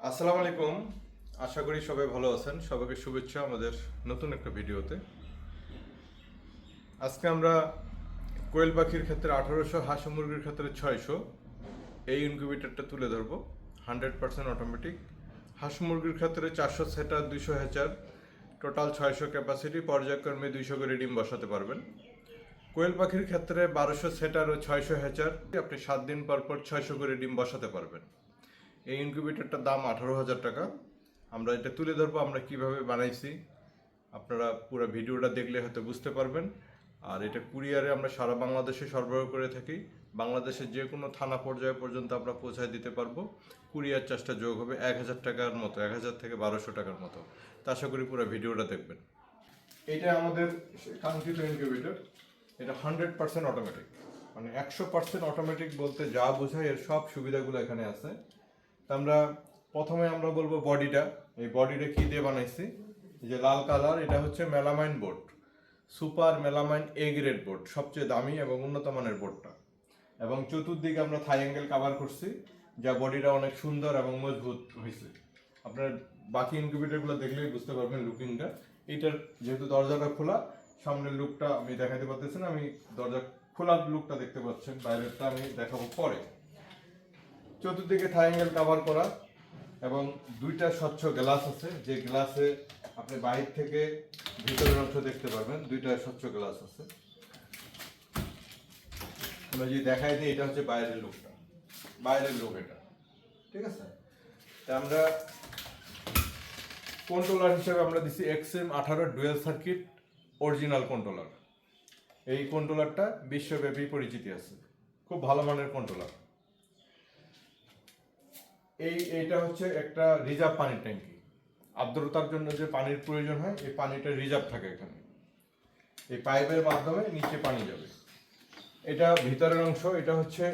আসসালামু আলাইকুম। আশা করি সবাই ভালো আছেন। সবাইকে শুভেচ্ছা আমাদের নতুন একটা ভিডিওতে। আজকে আমরা কোয়েল পাখির ক্ষেত্রে 1800, হাঁস ও মুরগির ক্ষেত্রে 600 এই ইনকিউবেটরটা তুলে ধরবো। 100% অটোমেটিক। হাঁস মুরগির ক্ষেত্রে 400 সেটার, 200 হ্যাচার, টোটাল 600 ক্যাপাসিটি, পর্যায়ক্রমে 200 করে ডিম বসাতে পারবেন। কোয়েল পাখির ক্ষেত্রে 1200 সেটার ও 600 হ্যাচার, আপনি 7 দিন পর পর 600 করে ডিম বসাতে পারবেন। এই ইনকিউবেটরটার দাম 18,000 টাকা। আমরা এটা তুলে ধরবো আমরা কিভাবে বানাইছি। আপনারা পুরো ভিডিওটা দেখলে হয়তো বুঝতে পারবেন। আর এটা কুরিয়ারে আমরা সারা বাংলাদেশে সরবরাহ করে থাকি। বাংলাদেশের যে কোনো থানা পর্যায় পর্যন্ত আমরা পৌঁছায় দিতে পারবো। কুরিয়ার চার্জটা যোগ হবে 1,000 টাকার মতো, 1,000 থেকে 1200 টাকার মতো। তা আশা করি পুরো ভিডিওটা দেখবেন। এটা আমাদের কাঙ্ক্ষিত ইনকিউবেটর। এটা 100% অটোমেটিক, মানে 100% অটোমেটিক বলতে যা বোঝায় এর সব সুবিধাগুলো এখানে আছে। আমরা প্রথমে আমরা বলবো বডিটা। এই বডিটা কি দিয়ে বানাইছি, যে লাল কালার, এটা হচ্ছে melamine board, super melamine A grade board, সবচেয়ে দামি এবং উন্নত মানের বোর্ডটা। এবং চতুর্দিকে আমরা থাই অ্যাঙ্গেল কভার করছি, যা বডিটা অনেক সুন্দর এবং মজবুত হয়েছে। আপনার বাকি ইনকিউবেটরগুলো দেখলেই বুঝতে পারবেন লুকিংটা। এইটার যেহেতু দরজাটা খোলা, সামনের লুকটা আমি দেখাতে পারতেছি না, আমি দরজা খোলার লুকটা দেখতে পাচ্ছেন, বাইরেরটা আমি দেখাবো পরে। চতুর্দিকে থাই অ্যাঙ্গেল কভার করা এবং দুইটা স্বচ্ছ গ্লাস আছে, যে গ্লাসে আপনি বাইরে থেকে ভিতরের অংশ দেখতে পারবেন। দুইটা স্বচ্ছ গ্লাস আছে। আমরা যদি দেখাই দিই, এটা হচ্ছে বাইরের লুকটা, বাইরের লুক এটা, ঠিক আছে। তা আমরা কন্ট্রোলার হিসেবে আমরা দিছি XM18 dual circuit original controller. এই কন্ট্রোলারটা বিশ্বব্যাপী পরিচিতি আছে, খুব ভালো মানের কন্ট্রোলার। এইটা হচ্ছে একটা রিজার্ভ পানির ট্যাঙ্কি। আর্দ্রতার জন্য যে পানির প্রয়োজন হয়, এই পানিটা রিজার্ভ থাকে এখানে। এই পাইপের মাধ্যমে নিচে পানি যাবে। এটা ভিতরের অংশ। এটা হচ্ছে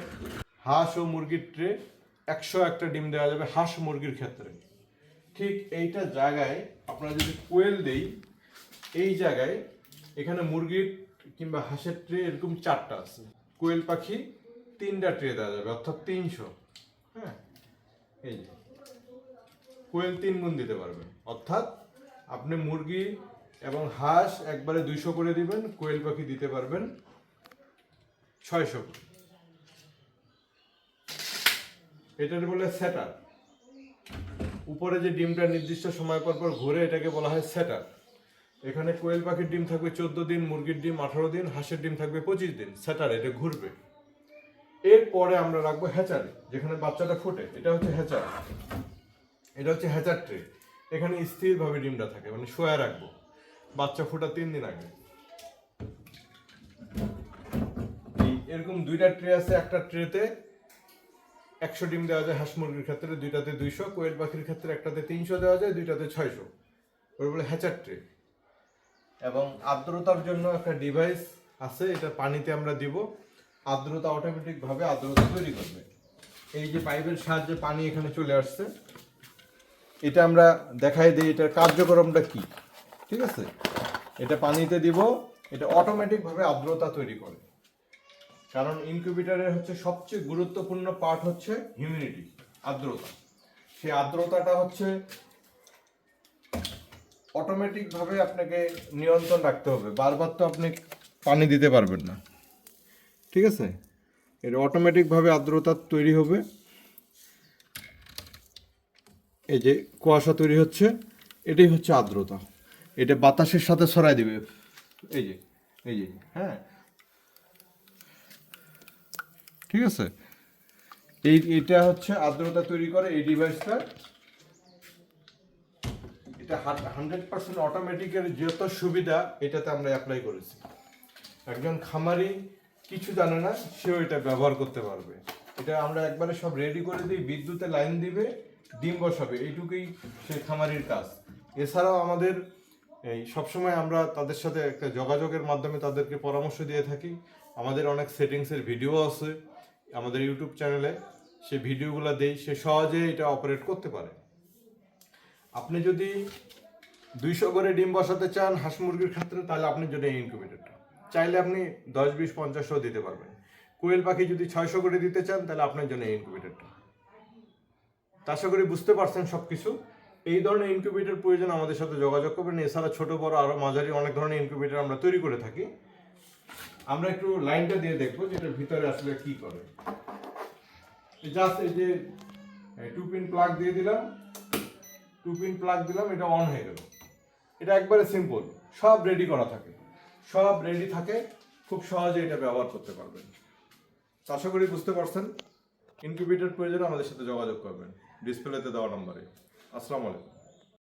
হাঁস ও মুরগির ট্রে। 101টা ডিম দেওয়া যাবে হাঁস মুরগির ক্ষেত্রে। ঠিক এইটা জায়গায় আপনারা যদি কোয়েল দেই, এই জায়গায় এখানে মুরগির কিংবা হাঁসের ট্রে এরকম 4টা আছে। কোয়েল পাখি 3টা ট্রে দেওয়া যাবে, অর্থাৎ 300। হ্যাঁ, এই যে কোয়েল 3 গুণ দিতে পারবেন, অর্থাৎ আপনি মুরগি এবং হাঁস একবারে 200 করে দিবেন, কোয়েল পাখি দিতে পারবেন 600 করে। এটার বলে সেটার। উপরে যে ডিমটা নির্দিষ্ট সময় পর পর ঘুরে, এটাকে বলা হয় সেটার। এখানে কোয়েল পাখির ডিম থাকবে 14 দিন, মুরগির ডিম 18 দিন, হাঁসের ডিম থাকবে 25 দিন। সেটার এটা ঘুরবে। এরপরে আমরা রাখবো হ্যাচারে, যেখানে বাচ্চাটা ফোটে। এটা হচ্ছে হ্যাচার। এটা হচ্ছে হ্যাচার ট্রে। এখানে স্থিরভাবে ডিমটা থাকে, মানে শোয়া রাখবো। বাচ্চা ফোটা 3 দিন আগে। এরকম দুইটা ট্রে আছে। একটা ট্রেতে 100 ডিম দেওয়া যায় হাঁস মুরগির ক্ষেত্রে, দুইটাতে 200। কোয়েল পাখির ক্ষেত্রে একটাতে 300 দেওয়া যায়, দুইটাতে 600। ওর বলে হ্যাচার ট্রে। এবং আর্দ্রতার জন্য একটা ডিভাইস আছে, এটা পানিতে আমরা দিব, আর্দ্রতা অটোমেটিক ভাবে আর্দ্রতা তৈরি করবে। এই যে পাইপের সাহায্যে পানি এখানে চলে আসছে, এটা আমরা দেখাই দিই এটার কার্যক্রমটা কি, ঠিক আছে। এটা পানিতে দিব, এটা অটোমেটিক ভাবে আর্দ্রতা তৈরি করে। কারণ ইনকিউবেটরের হচ্ছে সবচেয়ে গুরুত্বপূর্ণ পার্ট হচ্ছে হিউমিডিটি, আর্দ্রতা। সেই আর্দ্রতাটা হচ্ছে অটোমেটিক ভাবে আপনাকে নিয়ন্ত্রণ রাখতে হবে। বারবার তো আপনি পানি দিতে পারবেন না, ঠিক আছে। এটা অটোমেটিক ভাবে আর্দ্রতা তৈরি হবে। এই যে কুয়াশা তৈরি হচ্ছে, এটাই হচ্ছে আর্দ্রতা। এটা বাতাসের সাথে ছড়াই দিবে। এই যে, এই যে, হ্যাঁ, ঠিক আছে। এটা হচ্ছে আর্দ্রতা তৈরি করে এই ডিভাইসটা। এটা 100% অটোমেটিকের যত সুবিধা এটাতে আমরা অ্যাপ্লাই করেছি। একজন খামারি কিছু জানে না, সেও এটা ব্যবহার করতে পারবে। এটা আমরা একবারে সব রেডি করে দিই, বিদ্যুতে লাইন দিবে, ডিম বসাবে, এইটুকুই সে খামারির কাজ। এছাড়াও আমাদের এই সবসময় আমরা তাদের সাথে একটা যোগাযোগের মাধ্যমে তাদেরকে পরামর্শ দিয়ে থাকি। আমাদের অনেক সেটিংসের ভিডিও আছে আমাদের ইউটিউব চ্যানেলে, সে ভিডিওগুলো দেই, সে সহজে এটা অপারেট করতে পারে। আপনি যদি 200 করে ডিম বসাতে চান হাঁস মুরগির ক্ষেত্রে, তাহলে আপনার জন্য এই ইনকিউবেটরটা। চাইলে আপনি 10, 20, 50 দিতে পারবেন। কোয়েল পাখি যদি 600 করে দিতে চান, তাহলে আপনার জন্য এই ইনকিউবেটরটা। তা আশা করি বুঝতে পারছেন সব কিছু। এই ধরনের ইনকিউবেটর প্রয়োজন আমাদের সাথে যোগাযোগ করবেন। এছাড়া ছোট বড় আরও মাঝারি অনেক ধরনের ইনকিউবেটর আমরা তৈরি করে থাকি। আমরা একটু লাইনটা দিয়ে দেখবো যেটার ভিতরে আসলে কি করে। জাস্ট এই যে 2 পিন প্লাগ দিয়ে দিলাম, 2 পিন প্লাগ দিলাম, এটা অন হয়ে গেল। এটা একবারে সিম্পল, সব রেডি করা থাকে, সব রেডি থাকে, খুব সহজে এটা ব্যবহার করতে পারবেন। তো আশা করি বুঝতে পারছেন। ইনকিউবেটর প্রয়োজনে আমাদের সাথে যোগাযোগ করবেন ডিসপ্লেতে দেওয়া নম্বরে। আসসালামু আলাইকুম।